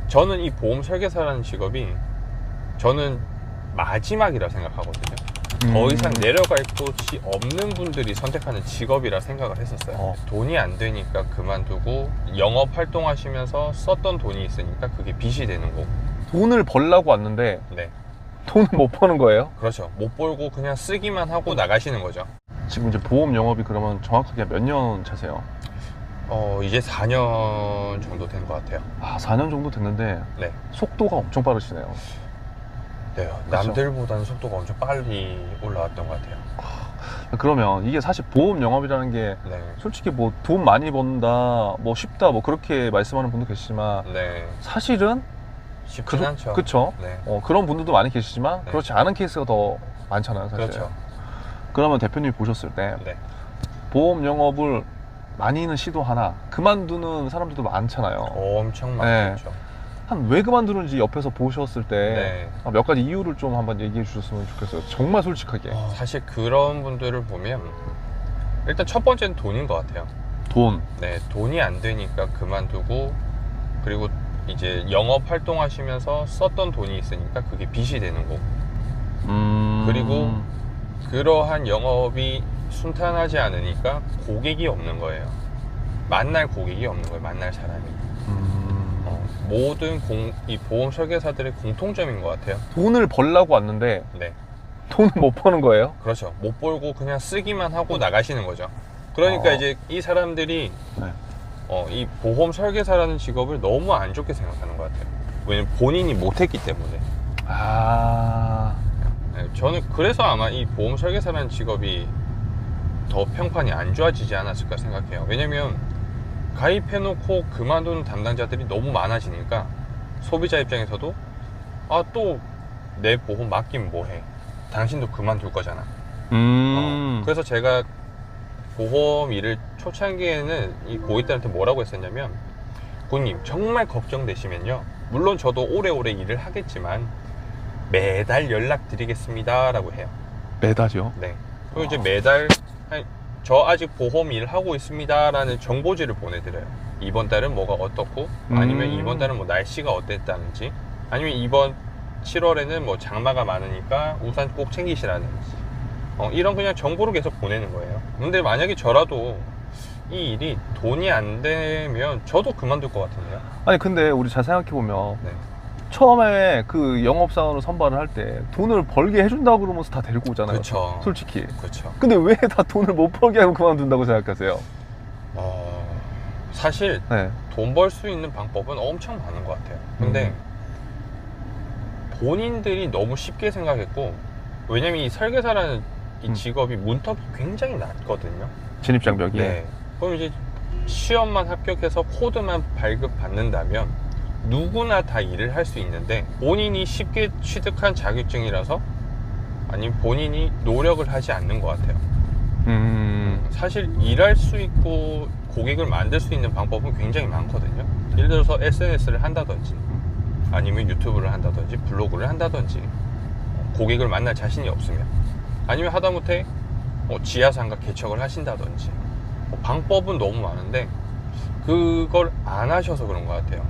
저는 이 보험 설계사라는 직업이 저는 마지막이라 생각하거든요. 더 이상 내려갈 곳이 없는 분들이 선택하는 직업이라 생각을 했었어요. 돈이 안 되니까 그만두고 영업 활동하시면서 썼던 돈이 있으니까 그게 빚이 되는 거고. 돈을 벌려고 왔는데 네, 돈을 못 버는 거예요? 그렇죠. 못 벌고 그냥 쓰기만 하고 나가시는 거죠. 지금 이제 보험 영업이 그러면 정확하게 몇 년 차세요? 이제 4년 정도 된 것 같아요. 아, 4년 정도 됐는데 네. 속도가 엄청 빠르시네요. 네, 남들보다는 속도가 엄청 빨리 올라왔던 것 같아요. 그러면 이게 사실 보험 영업이라는 게 네, 솔직히 뭐 돈 많이 번다, 뭐 쉽다, 뭐 그렇게 말씀하는 분도 계시지만 네, 사실은 쉽진 않죠. 그쵸? 네, 그런 분들도 많이 계시지만 네. 그렇지 않은 케이스가 더 많잖아요, 사실. 그렇죠. 그러면 대표님이 보셨을 때 네, 보험 영업을 많이는 시도하나 그만두는 사람들도 많잖아요. 엄청 네. 많죠. 한 왜 그만두는지 옆에서 보셨을 때 네. 몇 가지 이유를 좀 한번 얘기해 주셨으면 좋겠어요. 정말 솔직하게. 사실 그런 분들을 보면 일단 첫 번째는 돈인 것 같아요. 돈. 네, 돈이 안 되니까 그만두고, 그리고 이제 영업 활동하시면서 썼던 돈이 있으니까 그게 빚이 되는 거고, 그리고 그러한 영업이 순탄하지 않으니까 고객이 없는 거예요. 만날 고객이 없는 거예요. 만날 사람이. 모든 이 보험 설계사들의 공통점인 것 같아요. 돈을 벌려고 왔는데 네, 돈을 못 버는 거예요? 그렇죠. 못 벌고 그냥 쓰기만 하고 나가시는 거죠. 그러니까 이제 이 사람들이 네. 이 보험 설계사라는 직업을 너무 안 좋게 생각하는 것 같아요. 왜냐면 본인이 못했기 때문에. 네, 저는 그래서 아마 이 보험 설계사라는 직업이 더 평판이 안 좋아지지 않았을까 생각해요. 왜냐면 가입해놓고 그만두는 담당자들이 너무 많아지니까 소비자 입장에서도 또 내 보험 맡기면 뭐해, 당신도 그만둘 거잖아. 그래서 제가 보험 일을 초창기에는 이 고객들한테 뭐라고 했었냐면, 고객님 정말 걱정되시면요, 물론 저도 오래오래 일을 하겠지만 매달 연락드리겠습니다 라고 해요. 매달이요? 네. 그리고 이제 매달 저 아직 보험 일 하고 있습니다 라는 정보지를 보내드려요. 이번 달은 뭐가 어떻고, 아니면 이번 달은 뭐 날씨가 어땠다는지, 아니면 이번 7월에는 뭐 장마가 많으니까 우산 꼭 챙기시라는지, 이런 그냥 정보를 계속 보내는 거예요. 근데 만약에 저라도 이 일이 돈이 안 되면 저도 그만둘 것 같은데요. 아니 근데 우리 잘 생각해보면 네. 처음에 그 영업사원을 선발을 할 때 돈을 벌게 해준다고 그러면서 다 데리고 오잖아요. 그쵸. 솔직히. 그렇죠. 근데 왜 다 돈을 못 벌게 하고 그만둔다고 생각하세요? 사실 네. 돈 벌 수 있는 방법은 엄청 많은 것 같아요. 근데 본인들이 너무 쉽게 생각했고, 왜냐면 이 설계사라는 이 직업이 문턱이 굉장히 낮거든요. 진입장벽이. 네. 그럼 이제 시험만 합격해서 코드만 발급받는다면 누구나 다 일을 할 수 있는데, 본인이 쉽게 취득한 자격증이라서, 아니면 본인이 노력을 하지 않는 것 같아요. 사실 일할 수 있고 고객을 만들 수 있는 방법은 굉장히 많거든요. 예를 들어서 SNS를 한다든지, 아니면 유튜브를 한다든지, 블로그를 한다든지, 고객을 만날 자신이 없으면, 아니면 하다못해 지하상가 개척을 하신다든지, 방법은 너무 많은데 그걸 안 하셔서 그런 것 같아요.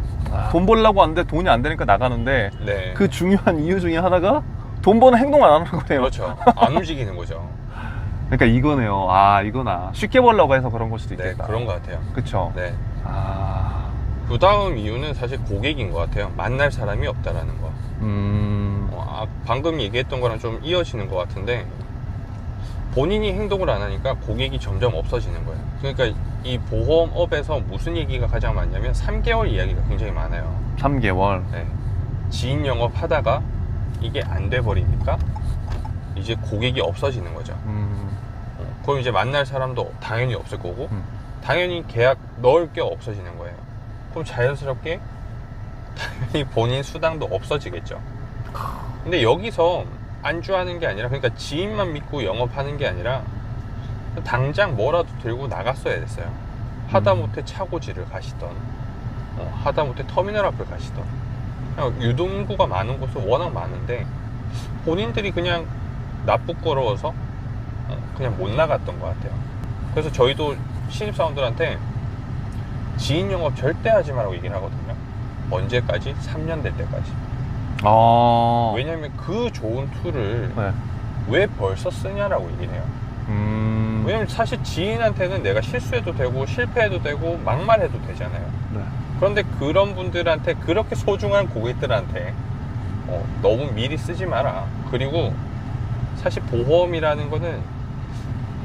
돈 벌려고 하는데 돈이 안 되니까 나가는데, 네. 그 중요한 이유 중에 하나가 돈 버는 행동 안 하는 거네요. 그렇죠. 안 움직이는 거죠. 그러니까 이거네요. 이거나 쉽게 벌려고 해서 그런 걸 수도 네, 있겠다. 그런 것 같아요. 그쵸? 네. 그 다음 이유는 사실 고객인 것 같아요. 만날 사람이 없다라는 거. 방금 얘기했던 거랑 좀 이어지는 것 같은데, 본인이 행동을 안 하니까 고객이 점점 없어지는 거예요. 그러니까 이 보험업에서 무슨 얘기가 가장 많냐면 3개월 이야기가 굉장히 많아요. 3개월. 네. 지인 영업 하다가 이게 안 돼 버리니까 이제 고객이 없어지는 거죠. 그럼 이제 만날 사람도 당연히 없을 거고, 당연히 계약 넣을 게 없어지는 거예요. 그럼 자연스럽게 당연히 본인 수당도 없어지겠죠. 근데 여기서 안주하는 게 아니라, 그러니까 지인만 믿고 영업하는 게 아니라 당장 뭐라도 들고 나갔어야 됐어요. 하다못해 차고지를 가시던, 하다못해 터미널 앞을 가시던, 유동인구가 많은 곳은 워낙 많은데 본인들이 그냥 나쁘거러워서 그냥 못 나갔던 것 같아요. 그래서 저희도 신입사원들한테 지인 영업 절대 하지 말라고 얘기를 하거든요. 언제까지? 3년 될 때까지. 왜냐면 그 좋은 툴을 네. 왜 벌써 쓰냐라고 얘기를 해요. 왜냐면 사실 지인한테는 내가 실수해도 되고 실패해도 되고 막말해도 되잖아요. 네. 그런데 그런 분들한테, 그렇게 소중한 고객들한테 너무 미리 쓰지 마라. 그리고 사실 보험이라는 거는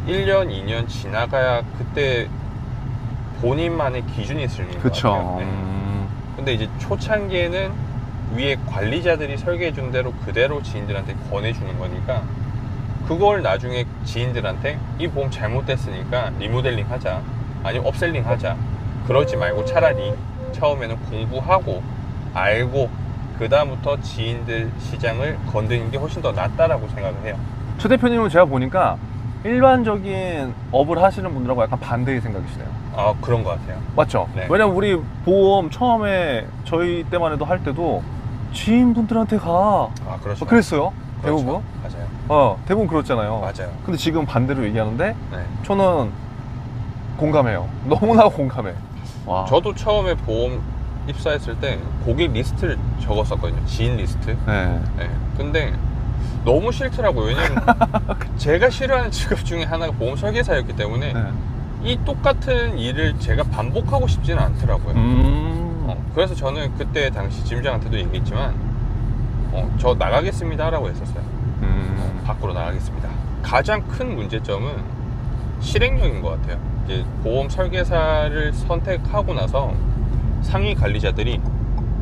1년, 2년 지나가야 그때 본인만의 기준이 있는 것 그쵸. 같아요. 네. 근데 이제 초창기에는 위에 관리자들이 설계해 준 대로 그대로 지인들한테 권해주는 거니까, 그걸 나중에 지인들한테 이 보험 잘못됐으니까 리모델링 하자, 아니면 업셀링 하자, 그러지 말고 차라리 처음에는 공부하고 알고 그 다음부터 지인들 시장을 건드리는 게 훨씬 더 낫다라고 생각을 해요. 최 대표님은 제가 보니까 일반적인 업을 하시는 분들하고 약간 반대의 생각이시네요. 아, 그런 것 같아요. 맞죠? 네. 왜냐면 우리 보험 처음에 저희 때만 해도 할 때도 지인분들한테 가. 아, 그렇죠. 그랬어요. 그렇죠. 대부분. 맞아요. 대부분 그렇잖아요. 맞아요. 근데 지금 반대로 얘기하는데 네. 저는 공감해요. 너무나 공감해. 와. 저도 처음에 보험 입사했을 때 고객 리스트를 적었었거든요. 지인 리스트. 네. 네. 근데 너무 싫더라고요. 왜냐면 제가 싫어하는 직업 중에 하나가 보험 설계사였기 때문에 네. 이 똑같은 일을 제가 반복하고 싶지는 않더라고요. 그래서 저는 그때 당시 지점장한테도 얘기했지만 저 나가겠습니다 라고 했었어요. 밖으로 나가겠습니다. 가장 큰 문제점은 실행력인 것 같아요. 이제 보험 설계사를 선택하고 나서 상위 관리자들이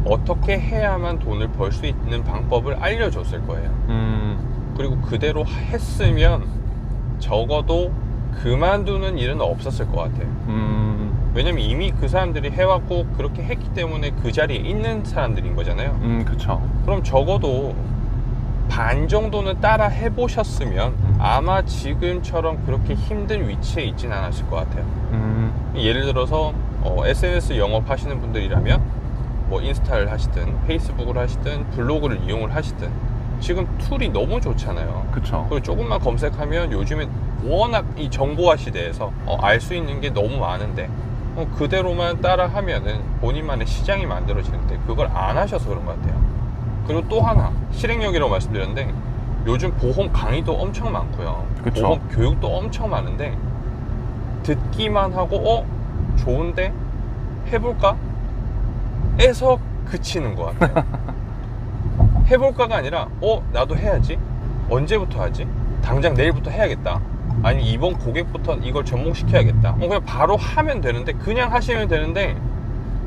어떻게 해야만 돈을 벌 수 있는 방법을 알려줬을 거예요. 그리고 그대로 했으면 적어도 그만두는 일은 없었을 것 같아요. 왜냐면 이미 그 사람들이 해왔고 그렇게 했기 때문에 그 자리에 있는 사람들인 거잖아요. 그쵸. 그럼 적어도 반 정도는 따라 해보셨으면 아마 지금처럼 그렇게 힘든 위치에 있진 않았을 것 같아요. 예를 들어서 SNS 영업하시는 분들이라면 뭐 인스타를 하시든 페이스북을 하시든 블로그를 이용을 하시든 지금 툴이 너무 좋잖아요. 그쵸. 그리고 조금만 검색하면 요즘에 워낙 이 정보화 시대에서 알 수 있는 게 너무 많은데 그대로만 따라 하면은 본인만의 시장이 만들어지는데 그걸 안 하셔서 그런 것 같아요. 그리고 또 하나 실행력이라고 말씀드렸는데 요즘 보험 강의도 엄청 많고요. 그쵸. 보험 교육도 엄청 많은데 듣기만 하고 좋은데 해볼까? 에서 그치는 것 같아요. 해볼까가 아니라 나도 해야지. 언제부터 하지? 당장 내일부터 해야겠다. 아니 이번 고객부터 이걸 접목시켜야겠다. 그냥 바로 하면 되는데, 그냥 하시면 되는데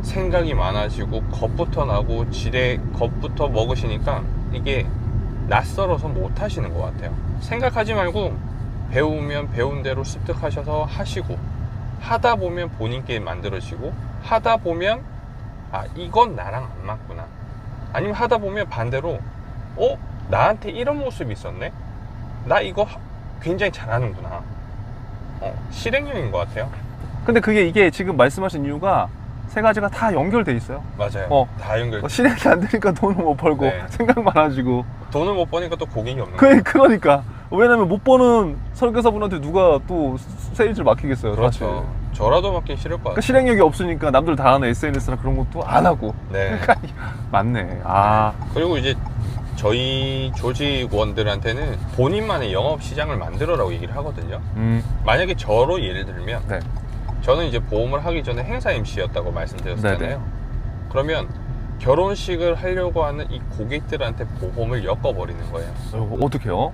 생각이 많아지고 겁부터 나고 지레 겁부터 먹으시니까 이게 낯설어서 못 하시는 것 같아요. 생각하지 말고 배우면 배운 대로 습득하셔서 하시고, 하다 보면 본인께 만들어지고, 하다 보면 이건 나랑 안 맞구나. 아니면 하다 보면 반대로 나한테 이런 모습이 있었네. 나 이거 굉장히 잘하는구나. 실행력인 것 같아요. 근데 이게 지금 말씀하신 이유가 세 가지가 다 연결돼 있어요. 맞아요. 다 연결. 실행이 안 되니까 돈을 못 벌고 네. 생각 많아지고. 돈을 못 버니까 또 고객이 없는 거예요. 그러니까 왜냐면 못 버는 설계사분한테 누가 또 세일즈를 맡기겠어요. 그렇죠. 사실. 저라도 맡기 싫을 것 같아요. 그러니까 실행력이 없으니까 남들 다 하는 SNS나 그런 것도 안 하고. 네. 맞네. 그리고 이제 저희 조직원들한테는 본인만의 영업 시장을 만들어라고 얘기를 하거든요. 만약에 저로 예를 들면 네. 저는 이제 보험을 하기 전에 행사 MC였다고 말씀드렸잖아요. 네네. 그러면 결혼식을 하려고 하는 이 고객들한테 보험을 엮어버리는 거예요. 어떻게요?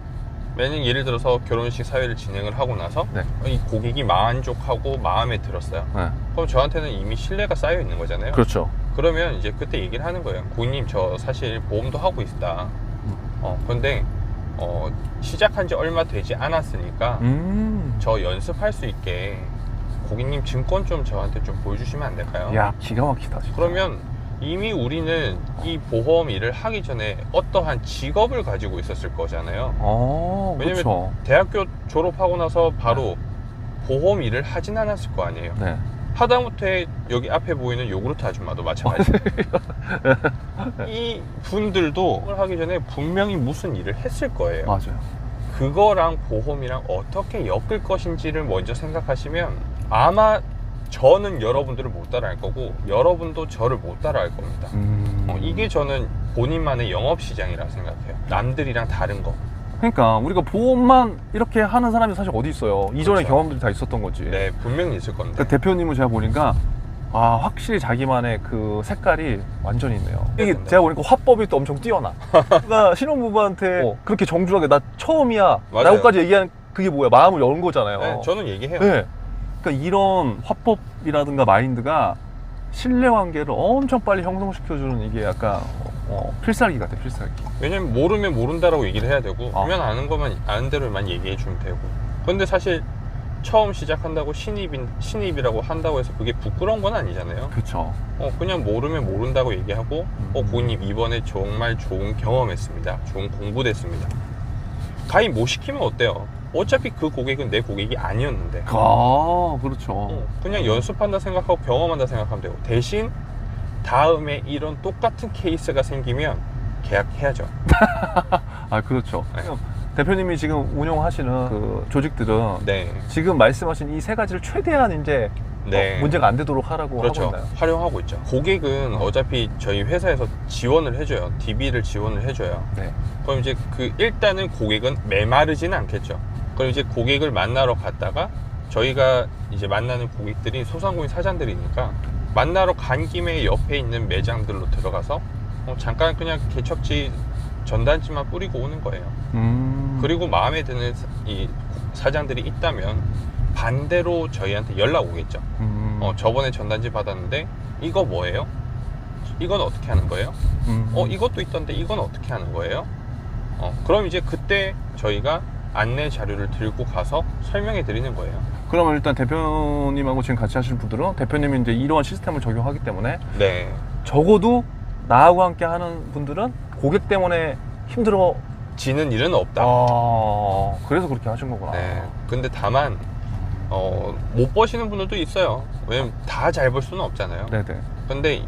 만약 예를 들어서 결혼식 사회를 진행을 하고 나서 네. 이 고객이 만족하고 마음에 들었어요. 네. 그럼 저한테는 이미 신뢰가 쌓여 있는 거잖아요. 그렇죠. 그러면 이제 그때 얘기를 하는 거예요. 고객님, 저 사실 보험도 하고 있다. 그런데 시작한 지 얼마 되지 않았으니까 저 연습할 수 있게 고객님 증권 좀 저한테 좀 보여주시면 안 될까요? 야, 기가 막히다 진짜. 그러면 이미 우리는 이 보험 일을 하기 전에 어떠한 직업을 가지고 있었을 거잖아요. 왜냐면 그렇죠. 대학교 졸업하고 나서 바로 보험 일을 하진 않았을 거 아니에요. 네. 하다못해 여기 앞에 보이는 요구르트 아줌마도 마찬가지예요. 이 분들도 그걸 하기 전에 분명히 무슨 일을 했을 거예요. 맞아요. 그거랑 보험이랑 어떻게 엮을 것인지를 먼저 생각하시면 아마 저는 여러분들을 못 따라할 거고 여러분도 저를 못 따라할 겁니다. 이게 저는 본인만의 영업시장이라 생각해요. 남들이랑 다른 거. 그러니까 우리가 보험만 이렇게 하는 사람이 사실 어디 있어요. 이전에 그렇죠. 경험들이 다 있었던 거지. 네, 분명히 있을 건데. 그 대표님은 제가 보니까 확실히 자기만의 그 색깔이 완전히 있네요. 이게 네. 제가 보니까 화법이 또 엄청 뛰어나. 그러니까 신혼부부한테 그렇게 정중하게 나 처음이야 맞아요. 라고까지 얘기하는 그게 뭐야? 마음을 여는 거잖아요. 네, 저는 얘기해요. 네. 그러니까 이런 화법이라든가 마인드가 신뢰관계를 엄청 빨리 형성시켜주는 이게 약간 필살기 같아, 필살기. 왜냐면 모르면 모른다라고 얘기를 해야 되고 알면 아. 아는 것만 아는 대로만 얘기해 주면 되고. 근데 사실 처음 시작한다고 신입이라고 한다고 해서 그게 부끄러운 건 아니잖아요. 그렇죠. 그냥 모르면 모른다고 얘기하고 고객님 이번에 정말 좋은 경험했습니다. 좋은 공부됐습니다. 가입 못 시키면 어때요? 어차피 그 고객은 내 고객이 아니었는데 그렇죠. 그냥 연습한다 생각하고 경험한다 생각하면 되고, 대신 다음에 이런 똑같은 케이스가 생기면 계약해야죠. 그렇죠. 네. 대표님이 지금 운영하시는 그 조직들은 네. 지금 말씀하신 이 세 가지를 최대한 이제 네. 문제가 안 되도록 하라고 그렇죠. 하고 있나요? 활용하고 있죠. 고객은 어차피 저희 회사에서 지원을 해줘요. DB를 지원을 해줘요. 네. 그럼 이제 일단은 고객은 메마르지는 않겠죠. 그럼 이제 고객을 만나러 갔다가 저희가 이제 만나는 고객들이 소상공인 사장들이니까 만나러 간 김에 옆에 있는 매장들로 들어가서 잠깐 그냥 개척지 전단지만 뿌리고 오는 거예요. 그리고 마음에 드는 이 사장들이 있다면 반대로 저희한테 연락 오겠죠. 저번에 전단지 받았는데 이거 뭐예요? 이건 어떻게 하는 거예요? 이것도 있던데 이건 어떻게 하는 거예요? 그럼 이제 그때 저희가 안내 자료를 들고 가서 설명해 드리는 거예요. 그러면 일단 대표님하고 지금 같이 하시는 분들은 대표님이 이제 이러한 시스템을 적용하기 때문에 네. 적어도 나하고 함께 하는 분들은 고객 때문에 힘들어 지는 일은 없다. 그래서 그렇게 하신 거구나. 네. 근데 다만 못 버시는 분들도 있어요. 왜냐면 다 잘 벌 수는 없잖아요. 네네. 근데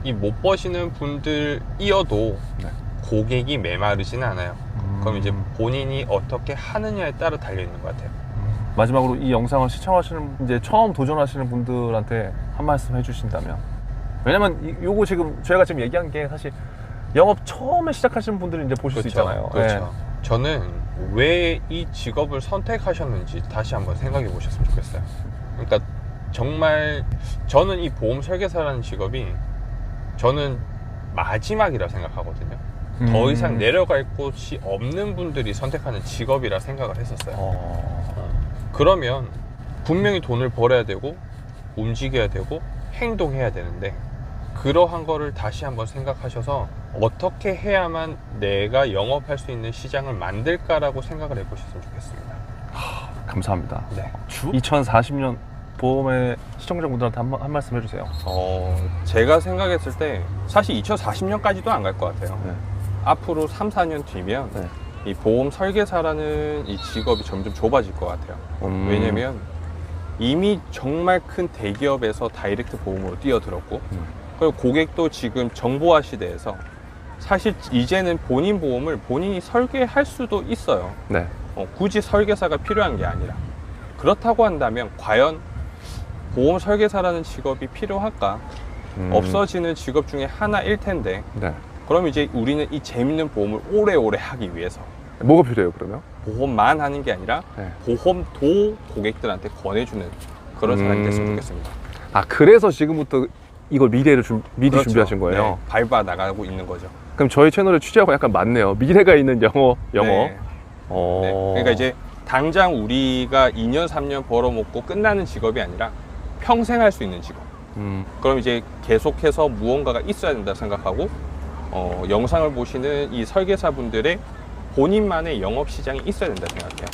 이 못 버시는 분들이어도 네. 고객이 메마르지는 않아요. 그럼 이제 본인이 어떻게 하느냐에 따라 달려 있는 것 같아요. 마지막으로 이 영상을 시청하시는 이제 처음 도전하시는 분들한테 한 말씀 해주신다면, 왜냐면 요거 지금 저희가 지금 얘기한 게 사실 영업 처음에 시작하시는 분들이 이제 보실 수 있잖아요. 그렇죠. 네. 저는 왜 이 직업을 선택하셨는지 다시 한번 생각해 보셨으면 좋겠어요. 그러니까 정말 저는 이 보험 설계사라는 직업이 저는 마지막이라 생각하거든요. 더 이상 내려갈 곳이 없는 분들이 선택하는 직업이라 생각을 했었어요. 그러면 분명히 돈을 벌어야 되고 움직여야 되고 행동해야 되는데, 그러한 거를 다시 한번 생각하셔서 어떻게 해야만 내가 영업할 수 있는 시장을 만들까라고 생각을 해보셨으면 좋겠습니다. 감사합니다. 네. 2040년 보험의 시청자분들한테 한 말씀 해주세요. 제가 생각했을 때 사실 2040년까지도 안 갈 것 같아요. 네. 앞으로 3, 4년 뒤면 네. 이 보험 설계사라는 이 직업이 점점 좁아질 것 같아요. 왜냐면 이미 정말 큰 대기업에서 다이렉트 보험으로 뛰어들었고, 그리고 고객도 지금 정보화 시대에서 사실 이제는 본인 보험을 본인이 설계할 수도 있어요. 네. 굳이 설계사가 필요한 게 아니라. 그렇다고 한다면 과연 보험 설계사라는 직업이 필요할까? 없어지는 직업 중에 하나일 텐데, 네. 그럼 이제 우리는 이 재밌는 보험을 오래오래 하기 위해서 뭐가 필요해요, 그러면? 보험만 하는 게 아니라 네. 보험도 고객들한테 권해주는 그런 사람이 됐으면 좋겠습니다. 그래서 지금부터 이걸 미래를 미리 그렇죠. 준비하신 거예요? 네, 밟아 나가고 있는 거죠. 그럼 저희 채널의 취지하고 약간 맞네요. 미래가 있는 영어. 네. 네. 어. 그러니까 이제 당장 우리가 2년, 3년 벌어먹고 끝나는 직업이 아니라 평생 할 수 있는 직업. 그럼 이제 계속해서 무언가가 있어야 된다 생각하고, 영상을 보시는 이 설계사분들의 본인만의 영업 시장이 있어야 된다 생각해요.